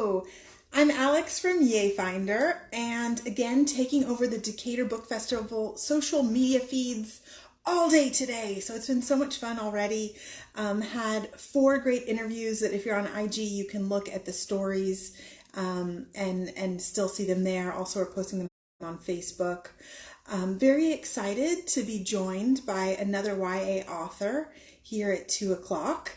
Hello, I'm Alex from YayFinder, and again, taking over the Decatur Book Festival social media feeds all day today. So it's been so much fun already. Had four great interviews that if you're on IG, you can look at the stories and still see them there. Also, we're posting them on Facebook. Very excited to be joined by another YA author here at 2 o'clock.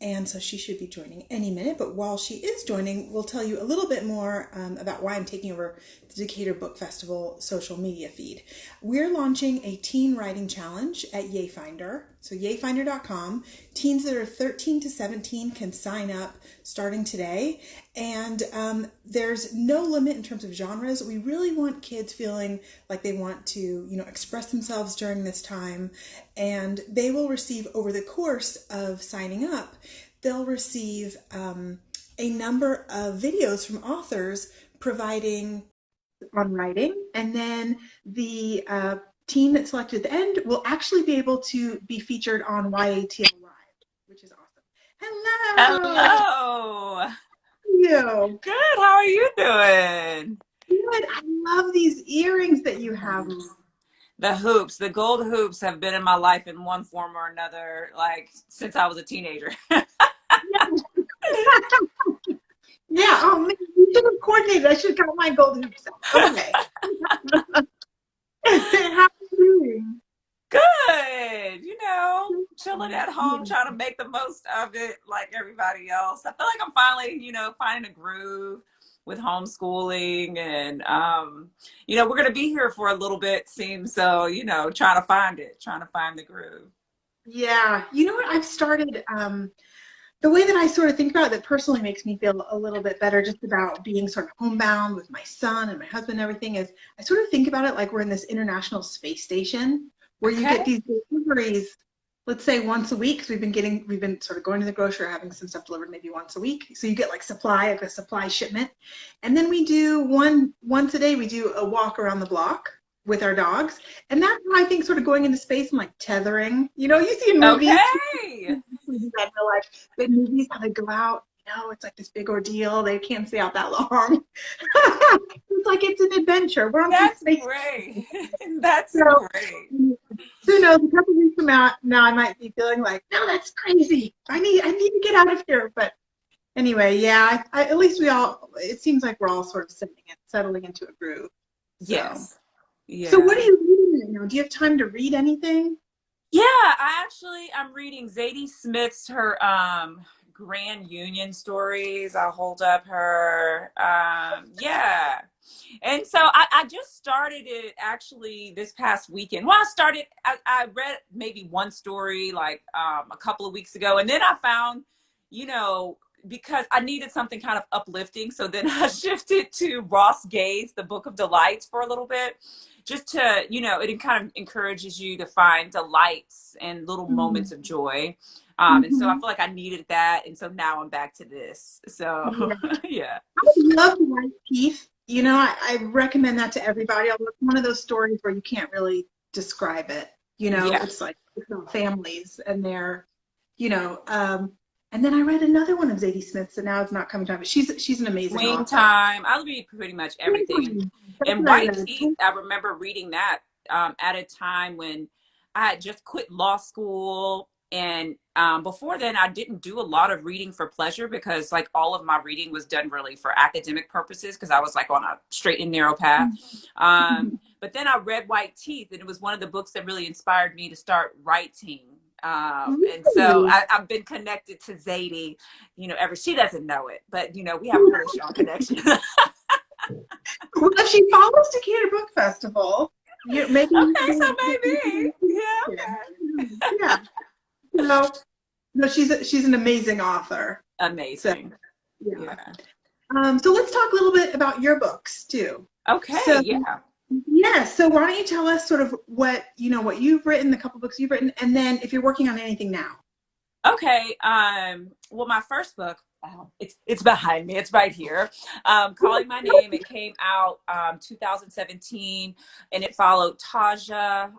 And so she should be joining any minute. But while she is joining, we'll tell you a little bit more about why I'm taking over the Decatur Book Festival social media feed. We're launching a teen writing challenge at YayFinder. So yayfinder.com. Teens that are 13 to 17 can sign up starting today. And there's no limit in terms of genres. We really want kids feeling like they want to, express themselves during this time. And they will receive, over the course of signing up, they'll receive a number of videos from authors providing on writing. And then the team that's selected at the end will actually be able to be featured on YATL Live, which is awesome. Hello! Hello! How are you? Good, how are you doing? Good. I love these earrings that you have. The gold hoops have been in my life in one form or another, like since I was a teenager. Yeah, oh man, we should have coordinated. I should have got my gold hoops out. Okay. How are you doing? Good, chilling at home, trying to make the most of it like everybody else. I feel like I'm finally, finding a groove with homeschooling and, we're going to be here for a little bit, seems so, trying to find the groove. Yeah, you know what? I've started, the way that I sort of think about it that personally makes me feel a little bit better just about being sort of homebound with my son and my husband and everything is I sort of think about it like we're in this international space station where you get these deliveries, let's say once a week, because we've been sort of going to the grocery, having some stuff delivered maybe once a week. So you get like a supply shipment. And then we do once a day, we do a walk around the block with our dogs. And that's how I think sort of going into space and like tethering, you see in movies. Okay. The movies, how they go out, it's like this big ordeal. They can't stay out that long. It's like it's an adventure. We're on That's space. great. That's great. Who knows? A couple weeks from now, I might be feeling like, no, that's crazy. I need to get out of here. But anyway, yeah. At least it seems like we're all sort of settling into a groove. So. Yes. Yeah. So what are you reading right now? Do you have time to read anything? Yeah, I'm reading Zadie Smith's her Grand Union stories. I'll hold up her yeah. And so I just started it actually this past weekend. Well, I read maybe one story like a couple of weeks ago, and then I found, because I needed something kind of uplifting, so then I shifted to Ross Gay's The Book of Delights for a little bit. Just to, it kind of encourages you to find delights and little moments of joy. And so I feel like I needed that. And so now I'm back to this. So, yeah. I love White Teeth. I recommend that to everybody. Although it's one of those stories where you can't really describe it. It's like families and they're, and then I read another one of Zadie Smith, so now it's not coming to time. But she's an amazing author. Time. I read pretty much everything. And White Teeth, I remember reading that at a time when I had just quit law school. And before then, I didn't do a lot of reading for pleasure because like all of my reading was done really for academic purposes because I was like on a straight and narrow path. But then I read White Teeth, and it was one of the books that really inspired me to start writing. And so I've been connected to Zadie, she doesn't know it, but, we have a really strong connection. Well, if she follows Decatur Book Festival, maybe. Okay, so maybe. Yeah. Okay. Yeah. No, she's an amazing author. Amazing. So, yeah. So let's talk a little bit about your books too. Okay. So, yeah. Yeah. So why don't you tell us sort of what you've written, the couple books you've written, and then if you're working on anything now. Okay. Well, my first book, it's behind me. It's right here. Calling My Name. It came out 2017, and it followed Taja,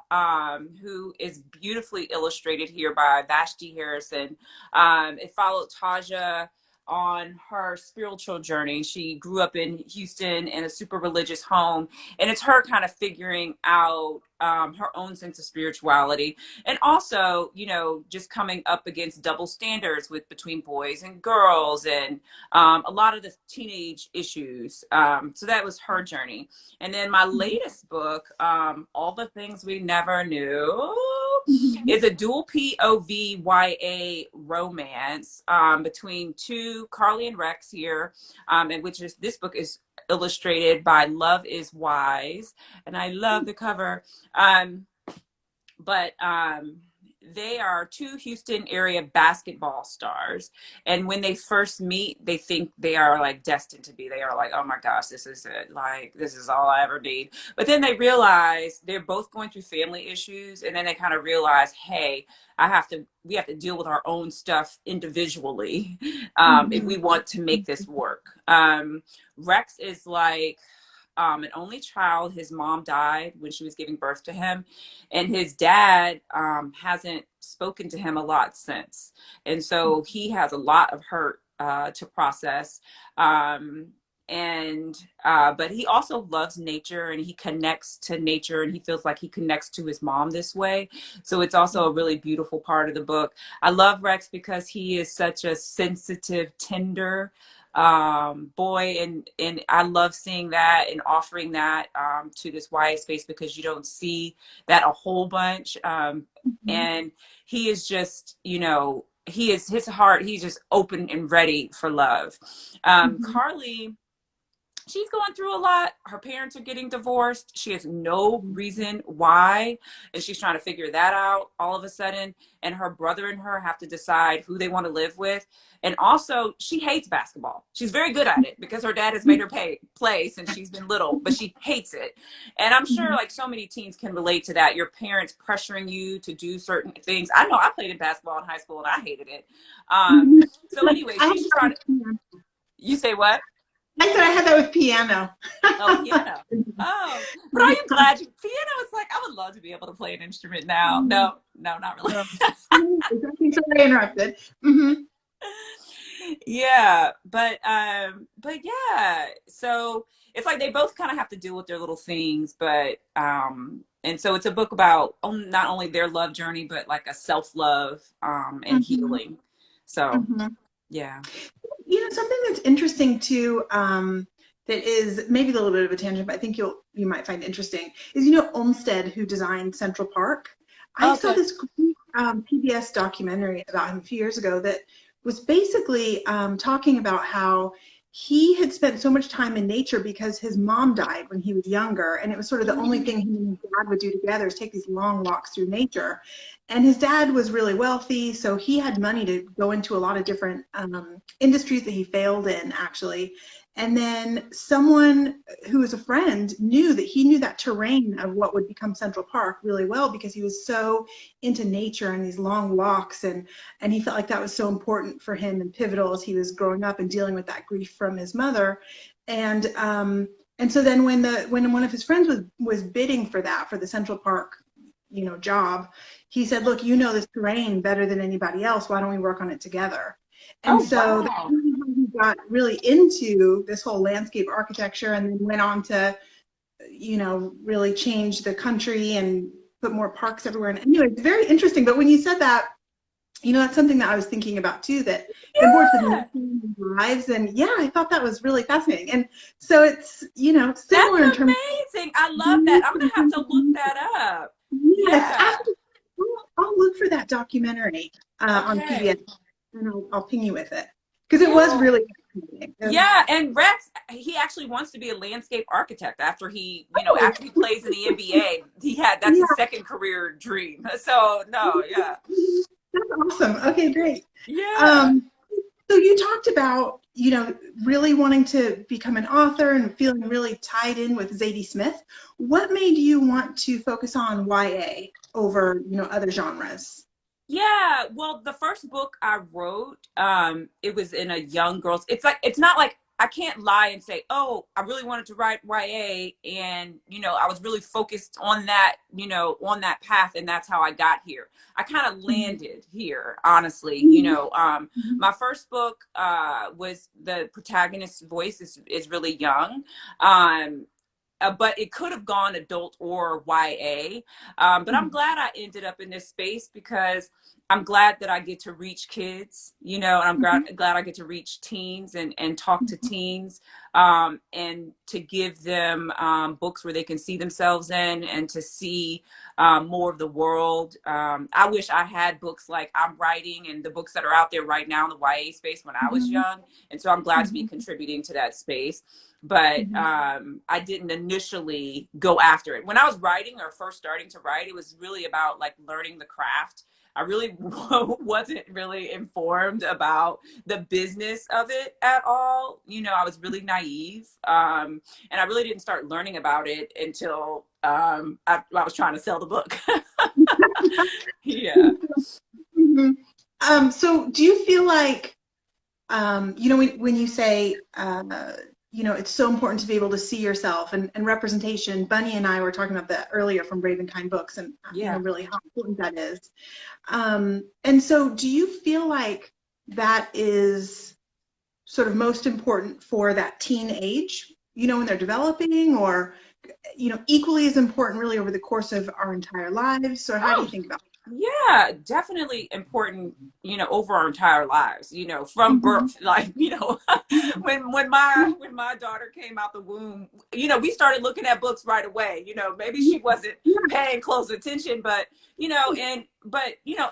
who is beautifully illustrated here by Vashti Harrison. It followed Taja on her spiritual journey. She grew up in Houston in a super religious home, and it's her kind of figuring out her own sense of spirituality, and also, you know, just coming up against double standards with between boys and girls, and a lot of the teenage issues. So that was her journey. And then my latest book, All the Things We Never Knew, is a dual POV YA romance between two, Carly and Rex here, and which is, this book is illustrated by Love is Wise, and I love the cover. But they are two Houston area basketball stars, and when they first meet, they think they are like destined to be. They are like, oh my gosh, this is it, like this is all I ever need. But then they realize they're both going through family issues, and then they kind of realize, hey, we have to deal with our own stuff individually if we want to make this work. Rex is like an only child. His mom died when she was giving birth to him, and his dad hasn't spoken to him a lot since. And so he has a lot of hurt to process. But he also loves nature, and he connects to nature, and he feels like he connects to his mom this way. So it's also a really beautiful part of the book. I love Rex because he is such a sensitive, tender boy, and I love seeing that and offering that to this YA space, because you don't see that a whole bunch. And he is just, you know, he is, his heart, he's just open and ready for love. Carly, she's going through a lot. Her parents are getting divorced. She has no reason why, and she's trying to figure that out all of a sudden. And her brother and her have to decide who they want to live with. And also, she hates basketball. She's very good at it because her dad has made her play since she's been little, but she hates it. And I'm sure like so many teens can relate to that. Your parents pressuring you to do certain things. I know I played in basketball in high school and I hated it. So anyway, she's trying to, you say what? I said I had that with piano. Oh, piano. Oh, but are you glad piano is like, I would love to be able to play an instrument now. No, not really. Sorry, I interrupted. Yeah, but yeah, so it's like they both kind of have to deal with their little things, but and so it's a book about not only their love journey, but like a self-love and healing. So yeah. You know, something that's interesting too, that is maybe a little bit of a tangent, but I think you might find interesting, is, you know, Olmsted, who designed Central Park. I saw this great PBS documentary about him a few years ago that was basically talking about how he had spent so much time in nature because his mom died when he was younger, and it was sort of the only thing he and his dad would do together is take these long walks through nature. And his dad was really wealthy, so he had money to go into a lot of different industries that he failed in, actually. And then someone who was a friend knew that he knew that terrain of what would become Central Park really well, because he was so into nature and these long walks, and he felt like that was so important for him and pivotal as he was growing up and dealing with that grief from his mother. And so then when one of his friends was bidding for the Central Park, you know, job, he said, look, you know this terrain better than anybody else. Why don't we work on it together? And so that's really how he got really into this whole landscape architecture, and then went on to, you know, really change the country and put more parks everywhere. And anyway, it's very interesting. But when you said that, you know, that's something that I was thinking about too, that it works with lives. And yeah, I thought that was really fascinating. And so it's, you know, similar That's in terms. amazing. I love that. I'm gonna have to look that up. Yes, I'll look for that documentary on PBS, and I'll ping you with it, because it was really fascinating. Yeah, and Rex, he actually wants to be a landscape architect after he, you know, after he plays in the NBA. That's his second career dream. So no, yeah. That's awesome. Okay, great. Yeah. So you talked about, you know, really wanting to become an author and feeling really tied in with Zadie Smith. What made you want to focus on YA over, you know, other genres? Yeah, well, the first book I wrote, it was in a young girl's, it's not like I can't lie and say, oh, I really wanted to write YA, and I was really focused on that, on that path, and that's how I got here. I kind of landed here, honestly. My first book was, the protagonist's voice is really young. But it could have gone adult or YA. But I'm glad I ended up in this space, because I'm glad that I get to reach kids, and I'm glad I get to reach teens and talk to teens, and to give them books where they can see themselves in, and to see more of the world. I wish I had books like I'm writing, and the books that are out there right now in the YA space when I was young. And so I'm glad to be contributing to that space. But I didn't initially go after it. When I was writing, or first starting to write, it was really about like learning the craft. I really wasn't really informed about the business of it at all. I was really naive. And I really didn't start learning about it until I was trying to sell the book. Yeah. So do you feel like, when you say, it's so important to be able to see yourself, and representation. Bunny and I were talking about that earlier from Ravenkind Books, and really how important that is. And so do you feel like that is sort of most important for that teen age, when they're developing, or, equally as important really over the course of our entire lives? Or how do you think about it? Yeah, definitely important, over our entire lives, from birth. Like, when my daughter came out the womb, we started looking at books right away. Maybe she wasn't paying close attention, but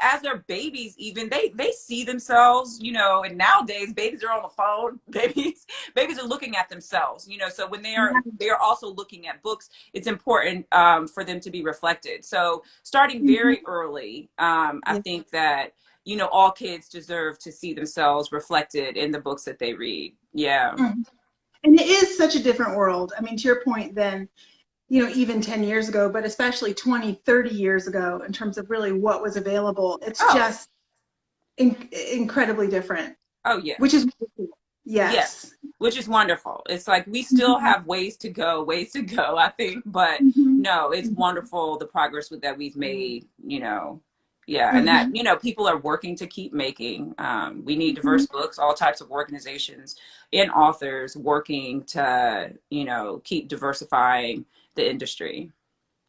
as they're babies, even they see themselves, and nowadays babies are on the phone. Babies are looking at themselves, so when they are also looking at books, it's important for them to be reflected. So starting very early, I think that all kids deserve to see themselves reflected in the books that they read. Yeah. And it is such a different world. I mean, to your point, than even 10 years ago, but especially 20, 30 years ago, in terms of really what was available. It's just incredibly different. Oh, yeah. Which is yes, which is wonderful. It's like we still have ways to go, I think, but no, it's wonderful, the progress that we've made. And that people are working to keep making. We need diverse books, all types of organizations and authors working to keep diversifying the industry.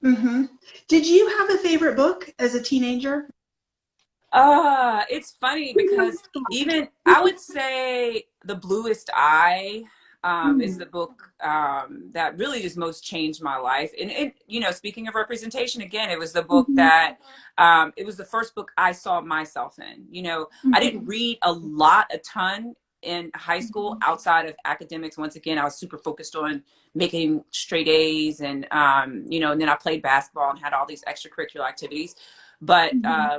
Did you have a favorite book as a teenager? It's funny, because even I would say The Bluest Eye is the book that really just most changed my life. And speaking of representation, again, it was the book that it was the first book I saw myself in. I didn't read a ton in high school outside of academics. Once again, I was super focused on making straight A's, and and then I played basketball and had all these extracurricular activities. But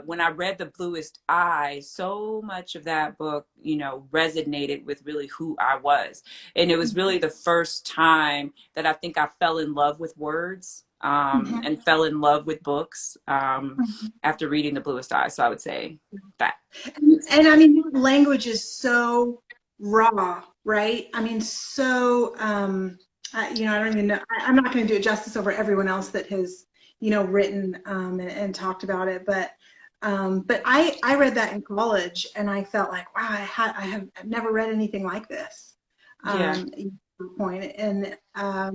when I read The Bluest Eye, so much of that book, resonated with really who I was. And it was really the first time that I think I fell in love with words and fell in love with books after reading The Bluest Eye. So I would say that. And I mean, language is so raw, right? I mean, so, I don't even know. I'm not going to do it justice over everyone else that has written and talked about it, but I read that in college, and I felt like, wow, I've never read anything like this. Point. And I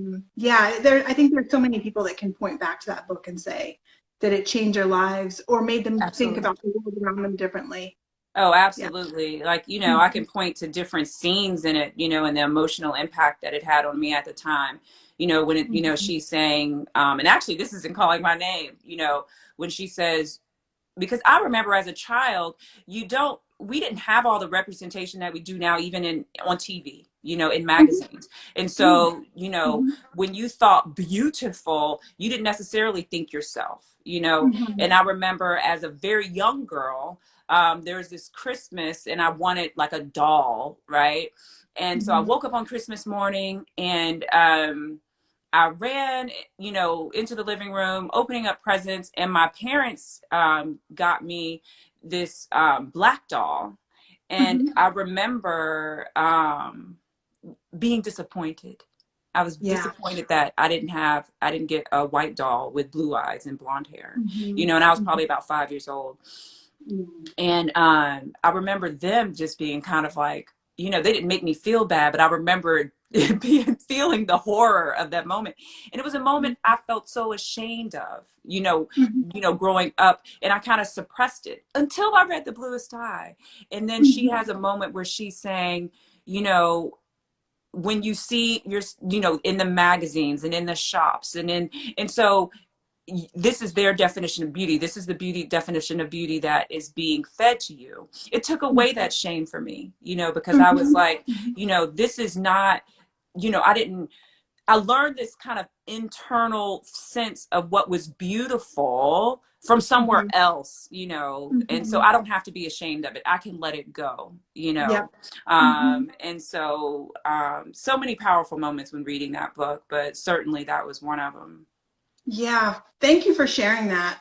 think there's so many people that can point back to that book and say that it changed their lives or made them think about the world around them differently. Oh, absolutely. Yeah. Like, I can point to different scenes in it, and the emotional impact that it had on me at the time. When it, she's saying, and actually this isn't calling my name, when she says, because I remember as a child, we didn't have all the representation that we do now, even on TV, in magazines. And so, when you thought beautiful, you didn't necessarily think yourself, and I remember as a very young girl, there was this Christmas and I wanted like a doll, right? And so I woke up on Christmas morning, and I ran, into the living room, opening up presents, and my parents got me this black doll. And I remember being disappointed. I was Yeah. disappointed that I didn't get a white doll with blue eyes and blonde hair, Mm-hmm. you know, and I was Mm-hmm. probably about 5 years old. Mm-hmm. And I remember them just being kind of like, you know, they didn't make me feel bad, but I remember feeling the horror of that moment. And it was a moment I felt so ashamed of, growing up, and I kind of suppressed it until I read The Bluest Eye. And then she Mm-hmm. has a moment where she's saying, you know, when you see in the magazines and in the shops and so this is their definition of beauty. This is the beauty definition of beauty that is being fed to you. It took away that shame for me, because I was like, this is not, I didn't, I learned this kind of internal sense of what was beautiful from somewhere Mm-hmm. else, and so Mm-hmm. I don't have to be ashamed of it. I can let it go, Yep. Mm-hmm. and so so many powerful moments when reading that book, but certainly that was one of them. Yeah. Thank you for sharing that.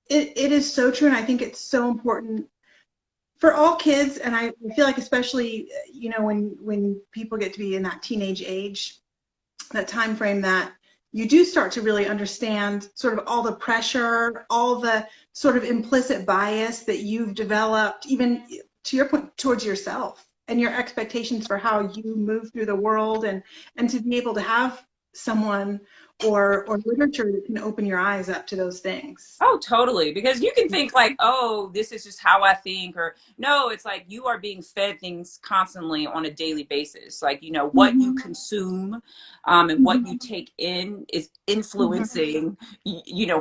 It is so true, and I think it's so important for all kids. And I feel like, especially, when people get to be in that teenage age, that time frame, that you do start to really understand sort of all the pressure, all the sort of implicit bias that you've developed, even to your point, towards yourself and your expectations for how you move through the world, and to be able to have someone or literature that can open your eyes up to those things. Oh, totally. Because you can think like, oh, this is just how I think, or no, it's like you are being fed things constantly on a daily basis. Like, what you Mm-hmm. consume, and what you Mm-hmm. take in is Mm-hmm. influencing,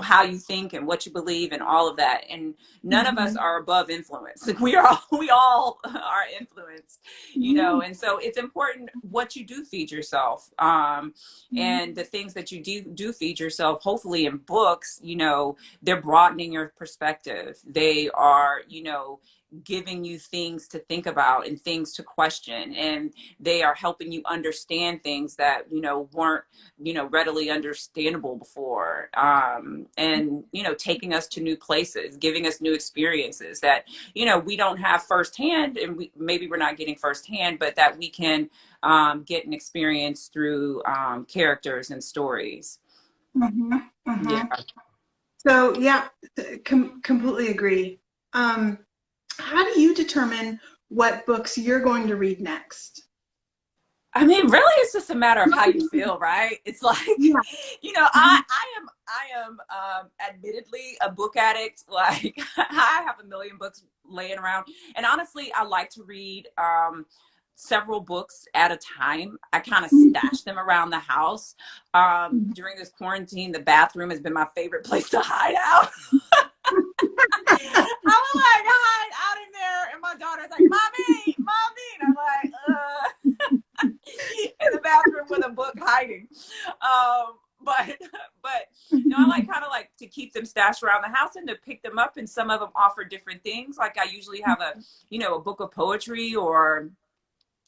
how you think and what you believe and all of that. And none of us Mm-hmm. are above influence. Like we all are influenced, and so it's important what you do feed yourself. And the things that you do feed yourself, hopefully in books, they're broadening your perspective. They are, giving you things to think about and things to question. And they are helping you understand things that, weren't, readily understandable before. And, taking us to new places, giving us new experiences that, we don't have firsthand, and maybe we're not getting firsthand, but that we can get an experience through characters and stories. Mm-hmm. Yeah. Mm-hmm. So yeah, completely agree. How do you determine what books you're going to read next? I mean, really, it's just a matter of how you feel, right? It's like, Yeah. I am admittedly a book addict. Like, I have a million books laying around, and honestly, I like to read several books at a time. I kind of stash them around the house. During this quarantine, the bathroom has been my favorite place to hide out. I would like hide out in there, and my daughter's like, "Mommy, mommy," and I'm like, in the bathroom with a book hiding. But I like kind of like to keep them stashed around the house and to pick them up, and some of them offer different things. Like I usually have a book of poetry, or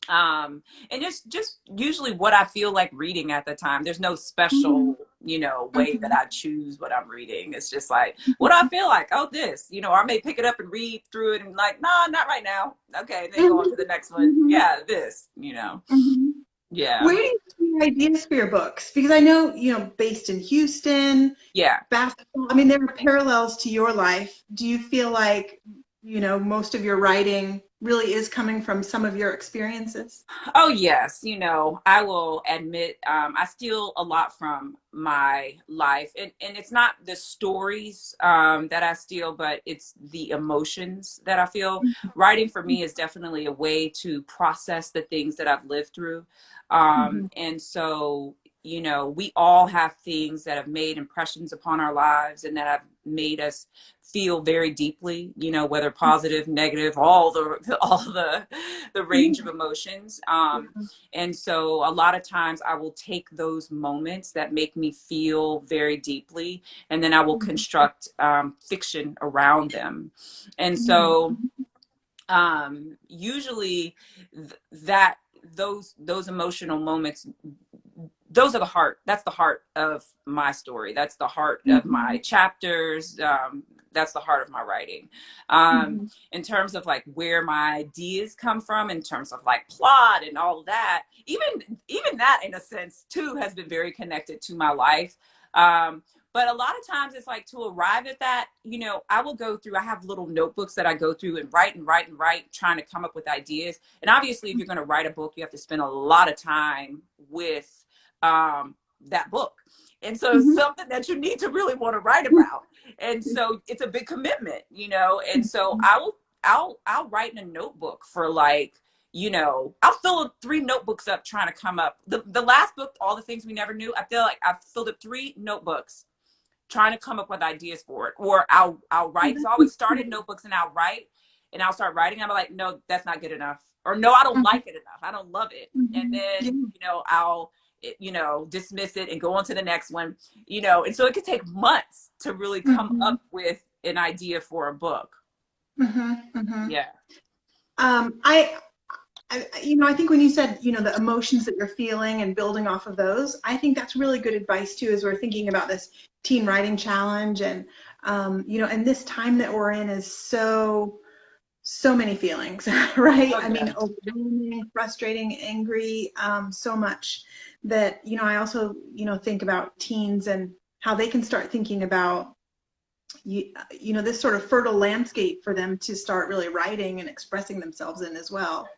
and it's just usually what I feel like reading at the time. There's no special way that I choose what I'm reading. It's just like what I feel like. Oh, this, I may pick it up and read through it and like, nah, not right now. Okay, then go on to the next one. Yeah, this. Yeah. Where do you get your ideas for your books? Because I know, based in Houston, Yeah. basketball, I mean, there are parallels to your life. Do you feel like, most of your writing really is coming from some of your experiences? Oh, yes. I will admit, I steal a lot from my life. And it's not the stories that I steal, but it's the emotions that I feel. Writing for me is definitely a way to process the things that I've lived through. Mm-hmm. And so, we all have things that have made impressions upon our lives and that have made us feel very deeply, whether positive, negative, all the range of emotions. And so a lot of times I will take those moments that make me feel very deeply, and then I will construct fiction around them. And so usually that those emotional moments, those are that's the heart of my story. That's the heart of my chapters. that's the heart of my writing. Mm-hmm. In terms of like where my ideas come from, in terms of like plot and all of that, even that in a sense too has been very connected to my life. But a lot of times it's like to arrive at that, you know, I have little notebooks that I go through and write and write and write, trying to come up with ideas. And obviously, if you're going to write a book, you have to spend a lot of time with that book. And so it's something that you need to really want to write about. And so it's a big commitment, you know, and so I'll write in a notebook for like, you know, I'll fill 3 notebooks up trying to come up. The last book, All the Things We Never Knew, I feel like I've filled up 3 notebooks trying to come up with ideas for it. Or I'll write. So I always start in notebooks and I'll write and I'll start writing. I'm like, no, that's not good enough. Or no, I don't like it enough. I don't love it. And then, you know, I'll, you know, dismiss it and go on to the next one, you know, and so it could take months to really come up with an idea for a book. Yeah. You know, I think when you said, you know, the emotions that you're feeling and building off of those, I think that's really good advice too, as we're thinking about this teen writing challenge. And, you know, and this time that we're in is so many feelings, right? I mean, overwhelming, frustrating, angry, so much that, you know, I also, you know, think about teens and how they can start thinking about, you know, this sort of fertile landscape for them to start really writing and expressing themselves in as well.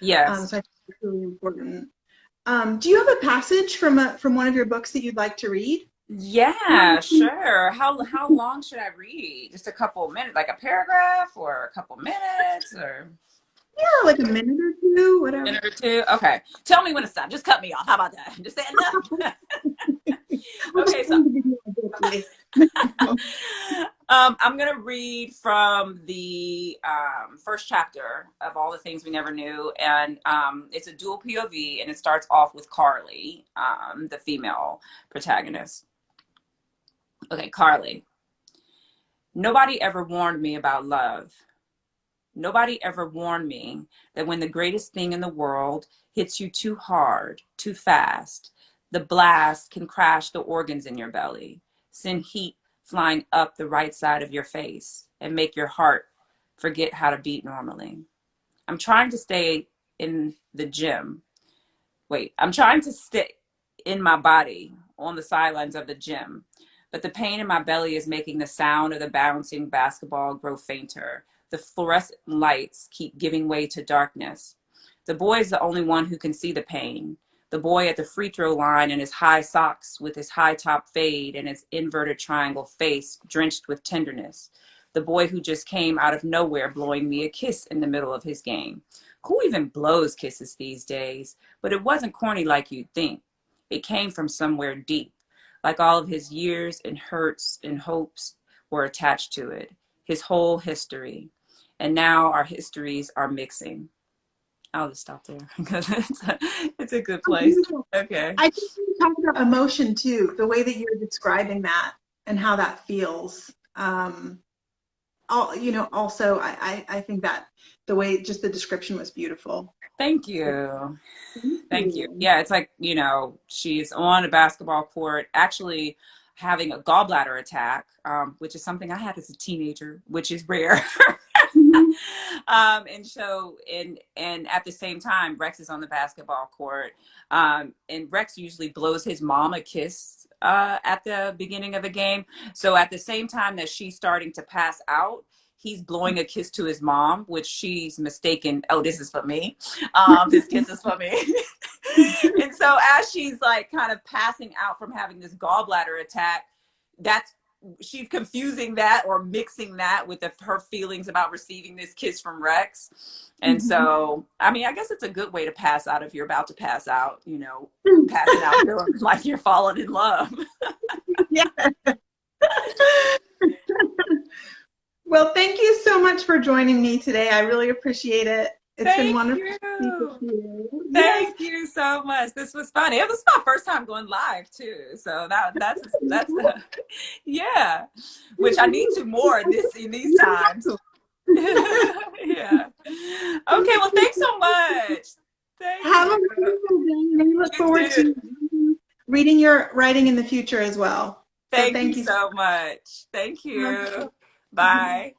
Yes. So I think it's really important. Do you have a passage from one of your books that you'd like to read? Yeah, sure. How long should I read? Just a couple of minutes, like a paragraph or a couple minutes or? Yeah, like a minute or two, whatever. Minute or two? Okay. Tell me when to stop. Just cut me off. How about that? Just say enough. Okay, so I'm going to read from the first chapter of All the Things We Never Knew. And it's a dual POV, and it starts off with Carly, the female protagonist. Okay, Carly. Nobody ever warned me about love. Nobody ever warned me that when the greatest thing in the world hits you too hard, too fast, the blast can crash the organs in your belly, send heat flying up the right side of your face, and make your heart forget how to beat normally. I'm trying to stay in the gym. I'm trying to stay in my body on the sidelines of the gym, but the pain in my belly is making the sound of the bouncing basketball grow fainter. The fluorescent lights keep giving way to darkness. The boy is the only one who can see the pain. The boy at the free throw line in his high socks with his high top fade and his inverted triangle face drenched with tenderness. The boy who just came out of nowhere blowing me a kiss in the middle of his game. Who even blows kisses these days? But it wasn't corny like you'd think. It came from somewhere deep, like all of his years and hurts and hopes were attached to it, his whole history. And now our histories are mixing. I'll just stop there because it's a good place. Okay. I think you talk about emotion too, the way that you're describing that and how that feels. You know, also, I think that the way just the description was beautiful. Thank you. Thank you. Yeah, it's like, you know, she's on a basketball court, actually having a gallbladder attack, which is something I had as a teenager, which is rare. And so, and at the same time, Rex is on the basketball court, and Rex usually blows his mom a kiss at the beginning of a game. So at the same time that she's starting to pass out, he's blowing a kiss to his mom, which she's mistaken. Oh, this is for me. This kiss is for me. And so as she's like kind of passing out from having this gallbladder attack, she's confusing that or mixing that with her feelings about receiving this kiss from Rex. And so, I mean, I guess it's a good way to pass out if you're about to pass out, you know, passing out like you're falling in love. Yeah. Well, thank you so much for joining me today. I really appreciate it. It's been wonderful to speak with you. Thank you so much. This was fun. It was my first time going live too. So that's yeah, which I need to more in these times. Yeah. Okay. Well, thanks so much. Have a wonderful day. We look forward to reading your writing in the future as well. Thank you so much. Thank you. Bye.